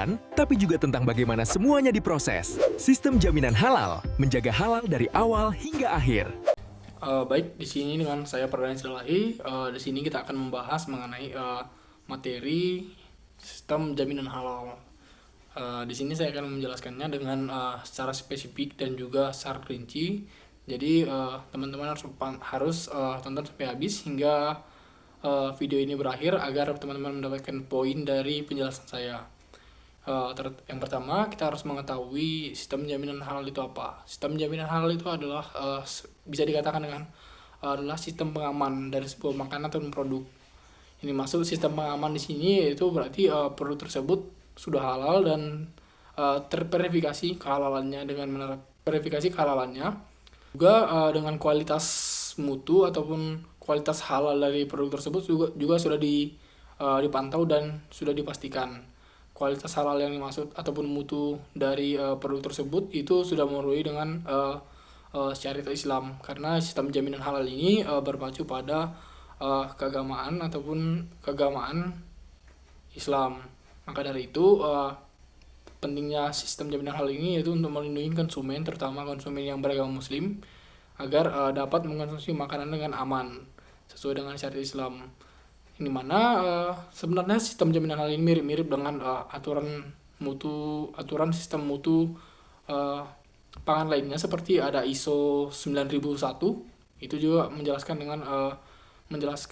makan, tapi juga tentang bagaimana semuanya diproses. Sistem jaminan halal, menjaga halal dari awal hingga akhir. Baik, di sini dengan saya Perdana Silahi. Di sini kita akan membahas mengenai materi sistem jaminan halal. Di sini saya akan menjelaskannya dengan secara spesifik dan juga secara rinci. Jadi teman-teman harus tonton sampai habis hingga video ini berakhir agar teman-teman mendapatkan poin dari penjelasan saya. Yang pertama, kita harus mengetahui sistem jaminan halal itu apa. Sistem jaminan halal itu adalah bisa dikatakan dengan adalah sistem pengaman dari sebuah makanan atau produk. Ini masuk sistem pengaman di sini, yaitu berarti produk tersebut sudah halal dan terverifikasi kehalalannya dengan verifikasi kehalalannya. Juga dengan kualitas mutu ataupun kualitas halal dari produk tersebut juga sudah dipantau dan sudah dipastikan. Kualitas halal yang dimaksud ataupun mutu dari produk tersebut itu sudah memenuhi dengan syariat Islam, karena sistem jaminan halal ini berpacu pada keagamaan ataupun keagamaan Islam. Maka dari itu pentingnya sistem jaminan halal ini yaitu untuk melindungi konsumen, terutama konsumen yang beragama Muslim, agar dapat mengkonsumsi makanan dengan aman sesuai dengan syariat Islam. Ini mana sebenarnya sistem jaminan halal ini mirip-mirip dengan aturan sistem mutu pangan lainnya, seperti ada ISO 9001. Itu juga menjelaskan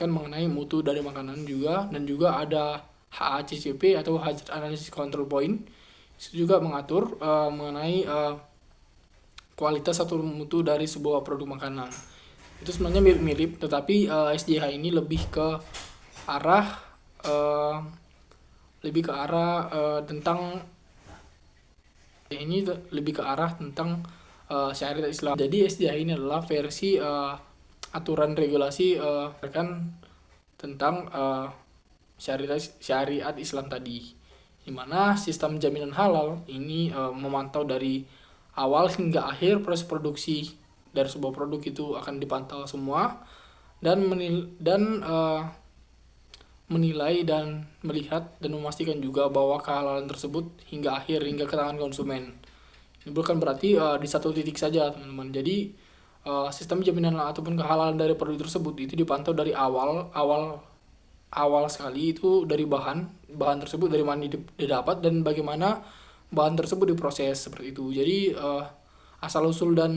mengenai mutu dari makanan juga, dan juga ada HACCP atau Hazard Analysis Control Point. Itu juga mengatur mengenai kualitas atau mutu dari sebuah produk makanan. Itu sebenarnya mirip-mirip, tetapi SJH ini lebih ke arah tentang syariat Islam. Jadi SJH ini adalah versi aturan regulasi tentang syariat Islam tadi, di mana sistem jaminan halal ini memantau dari awal hingga akhir proses produksi dari sebuah produk itu akan dipantau semua, dan menilai dan melihat dan memastikan juga bahwa kehalalan tersebut hingga akhir, hingga ke tangan konsumen. Ini bukan berarti di satu titik saja, teman-teman. Jadi sistem jaminan ataupun kehalalan dari produk tersebut itu dipantau dari awal sekali, itu dari bahan tersebut dari mana didapat dan bagaimana bahan tersebut diproses, seperti itu. Jadi asal usul dan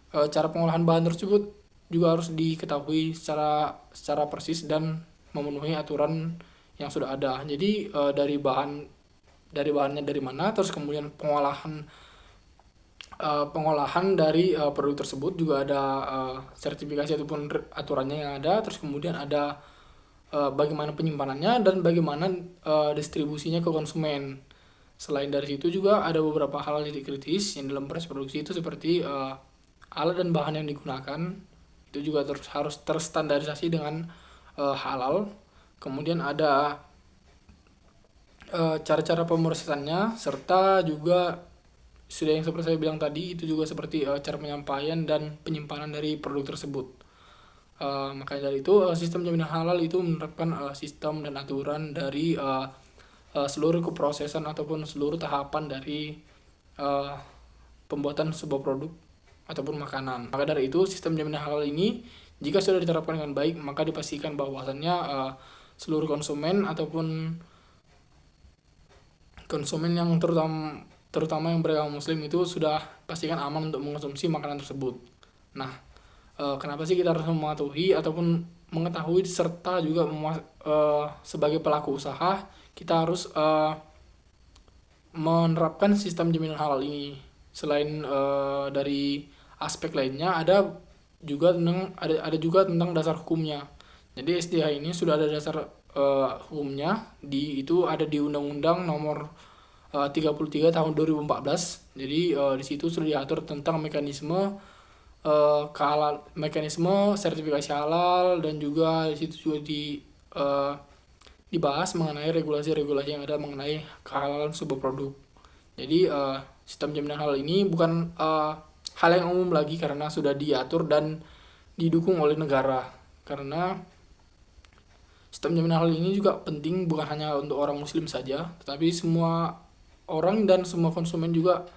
cara pengolahan bahan tersebut juga harus diketahui secara persis dan memenuhi aturan yang sudah ada. Jadi dari bahannya dari mana, terus kemudian pengolahan dari produk tersebut juga ada sertifikasi ataupun aturannya yang ada, terus kemudian ada bagaimana penyimpanannya dan bagaimana distribusinya ke konsumen. Selain dari situ juga ada beberapa hal titik kritis yang dalam proses produksi itu, seperti alat dan bahan yang digunakan itu juga harus terstandarisasi dengan halal. Kemudian ada cara-cara pemrosesannya, serta juga sudah yang seperti saya bilang tadi, itu juga seperti cara penyampaian dan penyimpanan dari produk tersebut. Makanya dari itu sistem jaminan halal itu menerapkan sistem dan aturan dari seluruh keprosesan ataupun seluruh tahapan dari pembuatan sebuah produk ataupun makanan. Maka dari itu sistem jaminan halal ini jika sudah diterapkan dengan baik, maka dipastikan bahwasannya seluruh konsumen ataupun konsumen yang terutama yang beragama Muslim itu sudah pastikan aman untuk mengkonsumsi makanan tersebut. Nah, kenapa sih kita harus mematuhi ataupun mengetahui, serta juga sebagai pelaku usaha kita harus menerapkan sistem jaminan halal ini. Selain dari aspek lainnya, ada juga tentang dasar hukumnya. Jadi SDH ini sudah ada dasar hukumnya, itu ada di Undang-Undang Nomor 33 tahun 2014. Jadi di situ sudah diatur tentang mekanisme sertifikasi halal, dan juga di situ juga dibahas mengenai regulasi-regulasi yang ada mengenai kehalalan sebuah produk. Jadi sistem jaminan halal ini bukan hal yang umum lagi, karena sudah diatur dan didukung oleh negara. Karena Sistem jaminan halal ini juga penting bukan hanya untuk orang muslim saja, tetapi semua orang dan semua konsumen juga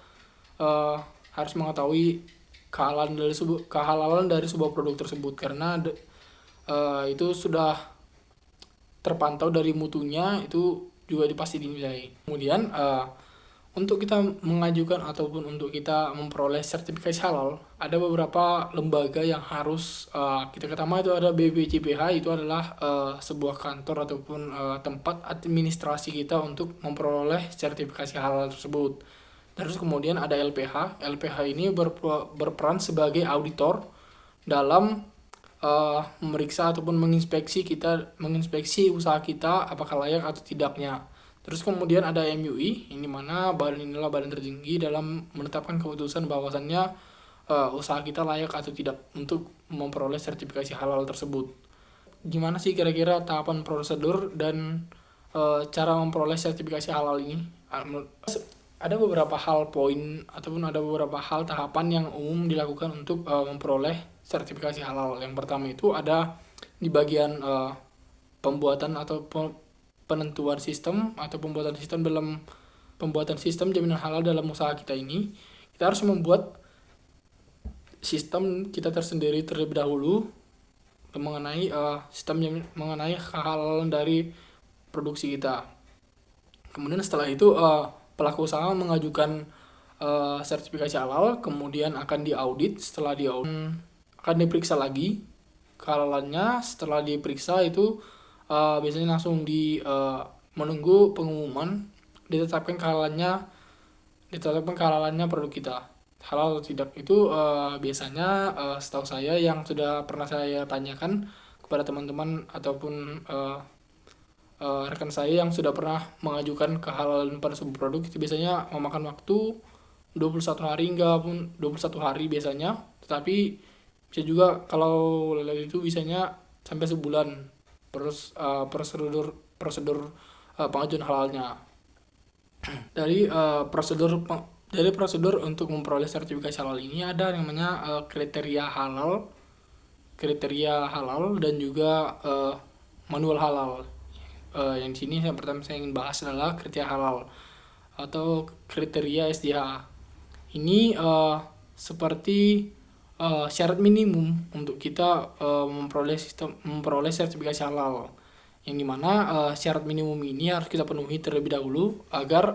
eh, harus mengetahui kehalalan dari sebuah produk tersebut, karena itu sudah terpantau dari mutunya, itu juga pasti dinilai. Kemudian untuk kita mengajukan ataupun untuk kita memperoleh sertifikasi halal, ada beberapa lembaga yang harus kita pertama itu ada BPJPH, itu adalah sebuah kantor ataupun tempat administrasi kita untuk memperoleh sertifikasi halal tersebut. Terus kemudian ada LPH. LPH ini berperan sebagai auditor dalam memeriksa ataupun menginspeksi usaha kita apakah layak atau tidaknya. Terus kemudian ada MUI, ini mana inilah badan tertinggi dalam menetapkan keputusan bahwasannya usaha kita layak atau tidak untuk memperoleh sertifikasi halal tersebut. Gimana sih kira-kira tahapan prosedur dan cara memperoleh sertifikasi halal ini? Ada beberapa hal poin ataupun ada beberapa hal tahapan yang umum dilakukan untuk memperoleh sertifikasi halal. Yang pertama itu ada di bagian pembuatan atau penentuan sistem atau pembuatan sistem jaminan halal dalam usaha kita ini. Kita harus membuat sistem kita tersendiri terlebih dahulu mengenai mengenai kehalalan dari produksi kita. Kemudian setelah itu pelaku usaha mengajukan sertifikasi halal, kemudian akan diaudit. Setelah diaudit akan diperiksa lagi kehalalannya. Setelah diperiksa itu biasanya langsung menunggu pengumuman ditetapkan kehalalannya produk kita halal atau tidak. Itu biasanya setahu saya yang sudah pernah saya tanyakan kepada teman-teman ataupun rekan saya yang sudah pernah mengajukan kehalalan pada sebuah produk, itu biasanya memakan waktu 21 hari hingga pun 21 hari biasanya, tetapi bisa juga kalau itu biasanya sampai sebulan prosedur pengajuan halalnya. Dari prosedur untuk memperoleh sertifikasi halal ini ada yang namanya kriteria halal dan juga manual halal. Yang di sini yang pertama saya ingin bahas adalah kriteria halal atau kriteria SDH. Ini seperti syarat minimum untuk kita memperoleh sertifikasi halal, yang dimana syarat minimum ini harus kita penuhi terlebih dahulu agar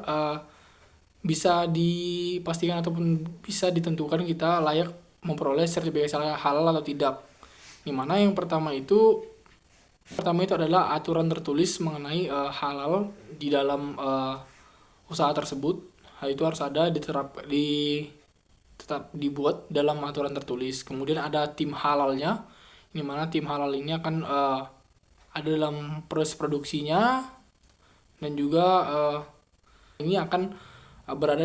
bisa dipastikan ataupun bisa ditentukan kita layak memperoleh sertifikasi halal atau tidak. Dimana yang pertama itu adalah aturan tertulis mengenai halal di dalam usaha tersebut. Hal itu harus ada tetap dibuat dalam aturan tertulis. Kemudian ada tim halalnya, di mana tim halal ini akan ada dalam proses produksinya dan juga ini akan berada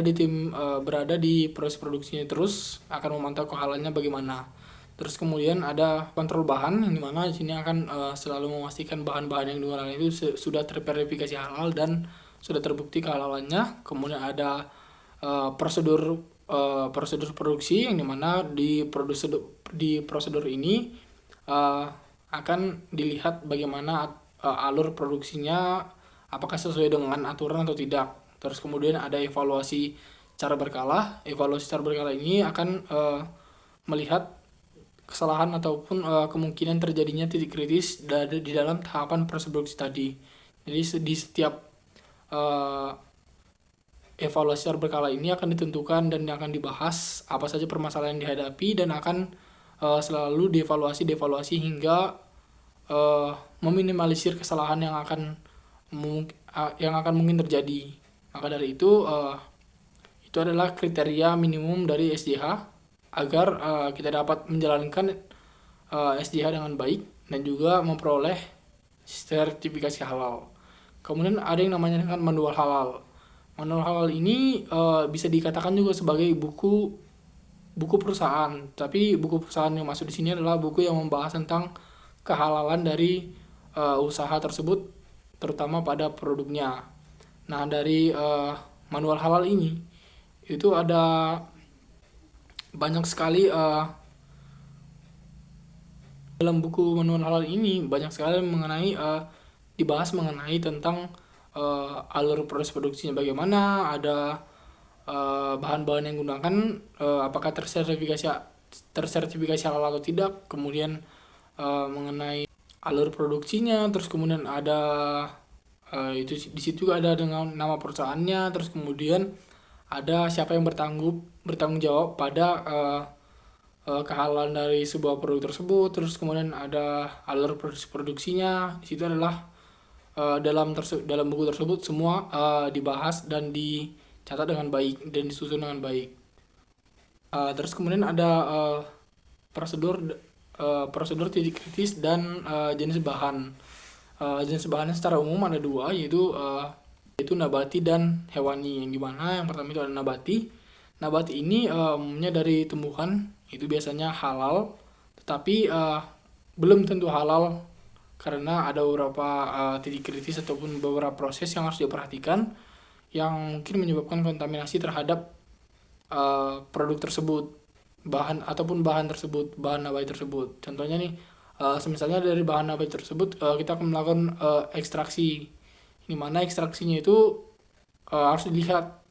di proses produksinya, terus akan memantau kehalalannya bagaimana. Terus kemudian ada kontrol bahan, yang dimana di sini akan selalu memastikan bahan-bahan yang digunakan itu sudah terverifikasi halal dan sudah terbukti kehalalannya. Kemudian ada prosedur produksi, yang dimana di prosedur ini akan dilihat bagaimana alur produksinya, apakah sesuai dengan aturan atau tidak. Terus kemudian ada evaluasi secara berkala. Evaluasi secara berkala ini akan melihat kesalahan ataupun kemungkinan terjadinya titik kritis di dalam tahapan proses produksi tadi. Jadi di setiap evaluasi secara berkala ini akan ditentukan dan akan dibahas apa saja permasalahan yang dihadapi, dan akan selalu dievaluasi hingga meminimalisir kesalahan yang akan mungkin terjadi. Maka dari itu adalah kriteria minimum dari SDH agar kita dapat menjalankan SDH dengan baik dan juga memperoleh sertifikasi halal. Kemudian ada yang namanya dengan manual halal. Manual halal ini bisa dikatakan juga sebagai buku perusahaan, tapi buku perusahaan yang masuk di sini adalah buku yang membahas tentang kehalalan dari usaha tersebut, terutama pada produknya. Nah, dari manual halal ini itu ada banyak sekali dalam buku manual halal ini banyak sekali mengenai dibahas mengenai tentang alur proses produksinya bagaimana, ada bahan-bahan yang digunakan, apakah tersertifikasi halal atau tidak, kemudian mengenai alur produksinya, terus kemudian ada itu di situ juga ada dengan nama perusahaannya, terus kemudian ada siapa yang bertanggung jawab pada kehalalan dari sebuah produk tersebut, terus kemudian ada alur produksinya. Di situ adalah dalam buku tersebut semua dibahas dan dicatat dengan baik dan disusun dengan baik. Terus kemudian ada prosedur titik kritis dan jenis bahan. Jenis bahannya secara umum ada dua, yaitu nabati dan hewani. Yang dimana yang pertama itu ada nabati. Nabati ini umumnya dari tumbuhan, itu biasanya halal, tetapi belum tentu halal karena ada beberapa titik kritis ataupun beberapa proses yang harus diperhatikan yang mungkin menyebabkan kontaminasi terhadap produk tersebut, bahan tersebut, bahan nabati tersebut. Contohnya nih, misalnya dari bahan nabati tersebut kita akan melakukan ekstraksi, di mana ekstraksinya itu harus dilihat.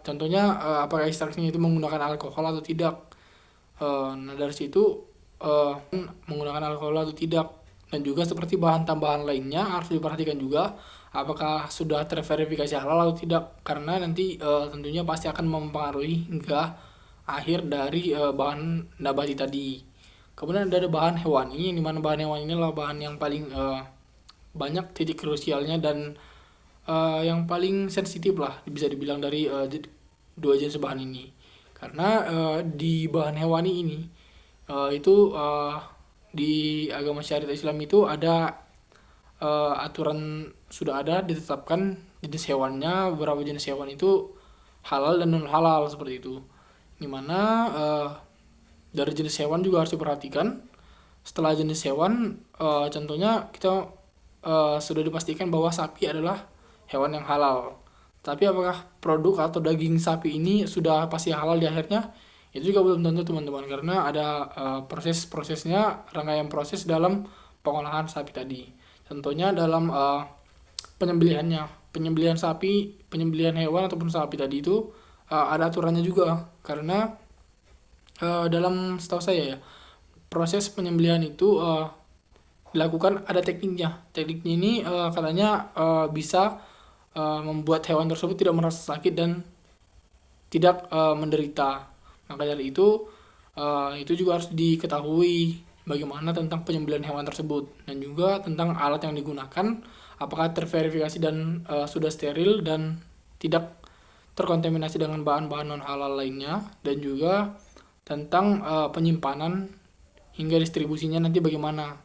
Contohnya apakah ekstraksinya itu menggunakan alkohol atau tidak. Nah dari situ menggunakan alkohol atau tidak, dan juga seperti bahan tambahan lainnya harus diperhatikan juga apakah sudah terverifikasi halal atau tidak, karena nanti tentunya pasti akan mempengaruhi hingga akhir dari bahan nabati tadi. Kemudian ada bahan hewani, yang dimana bahan hewani ini adalah bahan yang paling banyak titik krusialnya dan yang paling sensitif lah bisa dibilang dari dua jenis bahan ini, karena di bahan hewani ini itu di agama syariat Islam itu ada aturan, sudah ada ditetapkan jenis hewannya, beberapa jenis hewan itu halal dan non halal seperti itu, dimana dari jenis hewan juga harus diperhatikan. Setelah jenis hewan, contohnya kita sudah dipastikan bahwa sapi adalah hewan yang halal, tapi apakah produk atau daging sapi ini sudah pasti halal di akhirnya? Itu juga belum tentu teman-teman, karena ada proses-prosesnya, rangkaian proses dalam pengolahan sapi tadi. Contohnya dalam penyembelihan sapi, penyembelihan hewan ataupun sapi tadi itu ada aturannya juga, karena dalam setahu saya ya, proses penyembelihan itu dilakukan, ada tekniknya. Tekniknya ini katanya bisa membuat hewan tersebut tidak merasa sakit dan tidak menderita. Maka dari itu juga harus diketahui bagaimana tentang penyembelihan hewan tersebut, dan juga tentang alat yang digunakan, apakah terverifikasi dan sudah steril dan tidak terkontaminasi dengan bahan-bahan non halal lainnya, dan juga tentang penyimpanan hingga distribusinya nanti bagaimana.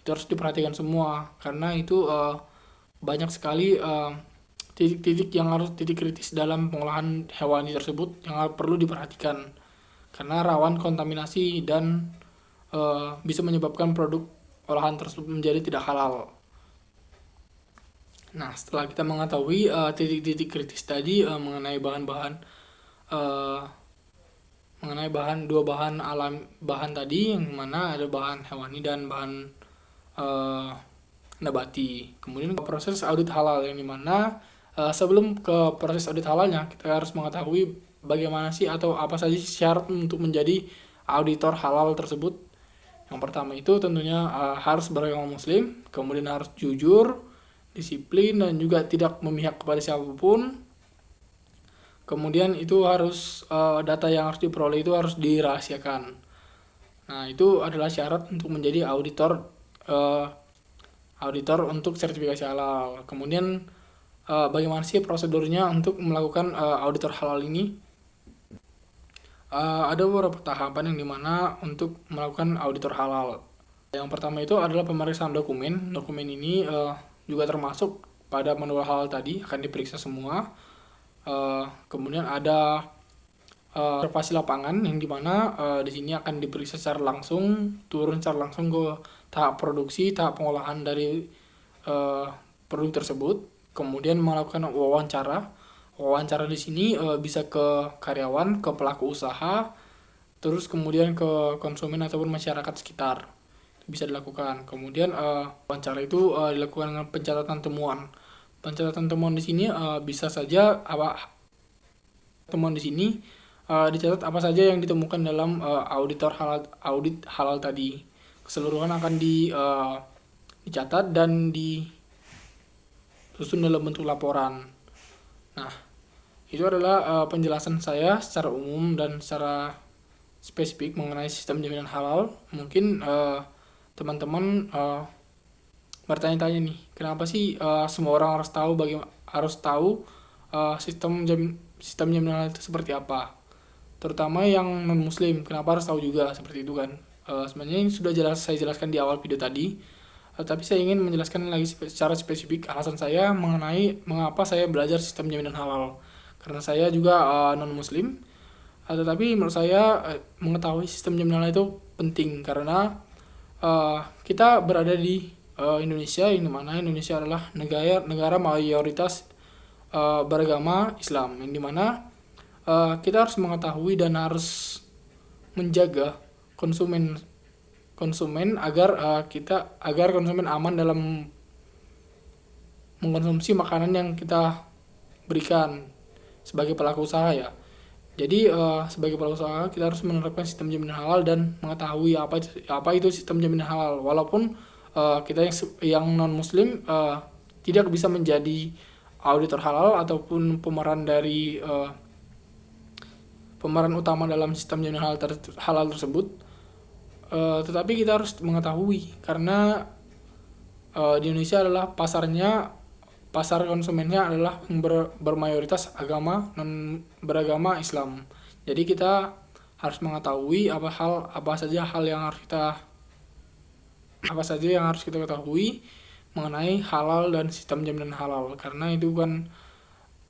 Itu harus diperhatikan semua, karena itu banyak sekali titik-titik yang harus titik kritis dalam pengolahan hewani tersebut yang perlu diperhatikan, karena rawan kontaminasi dan bisa menyebabkan produk olahan tersebut menjadi tidak halal. Nah, setelah kita mengetahui titik-titik kritis tadi mengenai dua bahan bahan tadi, yang mana ada bahan hewani dan bahan nabati. Kemudian proses audit halal, yang dimana sebelum ke proses audit halalnya kita harus mengetahui bagaimana sih atau apa saja syarat untuk menjadi auditor halal tersebut. Yang pertama itu tentunya harus beragama muslim, kemudian harus jujur, disiplin, dan juga tidak memihak kepada siapapun. Kemudian itu harus data yang harus diperoleh itu harus dirahasiakan. Nah, itu adalah syarat untuk menjadi auditor untuk sertifikasi halal. Kemudian bagaimana sih prosedurnya untuk melakukan auditor halal ini? Ada beberapa tahapan yang dimana untuk melakukan auditor halal. Yang pertama itu adalah pemeriksaan dokumen. Dokumen ini juga termasuk pada manual halal tadi, akan diperiksa semua. Kemudian ada observasi lapangan, yang dimana di sini akan diperiksa secara langsung, turun secara langsung ke tahap produksi, tahap pengolahan dari produk tersebut. Kemudian melakukan wawancara. Wawancara di sini bisa ke karyawan, ke pelaku usaha, terus kemudian ke konsumen ataupun masyarakat sekitar. bisa dilakukan. Kemudian wawancara itu dilakukan dengan pencatatan temuan. Pencatatan temuan di sini bisa saja temuan di sini dicatat apa saja yang ditemukan dalam audit halal tadi. Keseluruhan akan dicatat dan disusun dalam bentuk laporan. Nah, itu adalah penjelasan saya secara umum dan secara spesifik mengenai sistem jaminan halal. Mungkin teman-teman bertanya-tanya nih, kenapa sih semua orang harus tahu sistem jaminan halal itu seperti apa? Terutama yang non muslim, kenapa harus tahu juga seperti itu kan? Sebenarnya ini sudah saya jelaskan di awal video tadi, tapi saya ingin menjelaskan lagi secara spesifik alasan saya mengenai mengapa saya belajar sistem jaminan halal. Karena saya juga non muslim, tetapi menurut saya mengetahui sistem jaminan halal itu penting karena kita berada di Indonesia, yang dimana Indonesia adalah negara mayoritas beragama Islam, yang dimana kita harus mengetahui dan harus menjaga konsumen agar konsumen aman dalam mengkonsumsi makanan yang kita berikan sebagai pelaku usaha ya. Jadi sebagai pelaku usaha kita harus menerapkan sistem jaminan halal dan mengetahui apa itu sistem jaminan halal. Walaupun kita yang non muslim tidak bisa menjadi auditor halal ataupun pemeran utama dalam sistem jaminan halal tersebut, tetapi kita harus mengetahui karena di Indonesia adalah pasar konsumennya adalah bermayoritas beragama Islam. Jadi kita harus mengetahui apa saja yang harus kita ketahui mengenai halal dan sistem jaminan halal, karena itu kan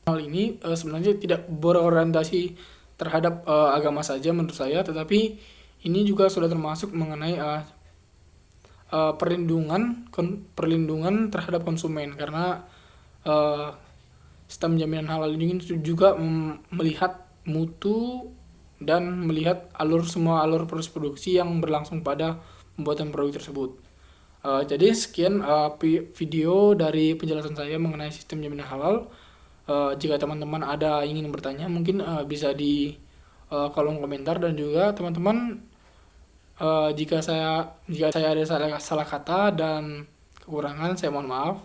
hal ini sebenarnya tidak berorientasi terhadap agama saja menurut saya, tetapi ini juga sudah termasuk mengenai perlindungan terhadap konsumen, karena sistem jaminan halal ini juga melihat mutu dan melihat semua alur proses produksi yang berlangsung pada pembuatan produk tersebut. Jadi sekian video dari penjelasan saya mengenai sistem jaminan halal. Jika teman-teman ada ingin bertanya, mungkin bisa di kolom komentar, dan juga teman-teman jika saya ada salah kata dan kekurangan, saya mohon maaf.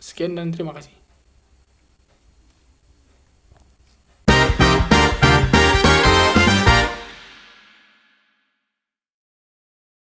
Sekian dan terima kasih.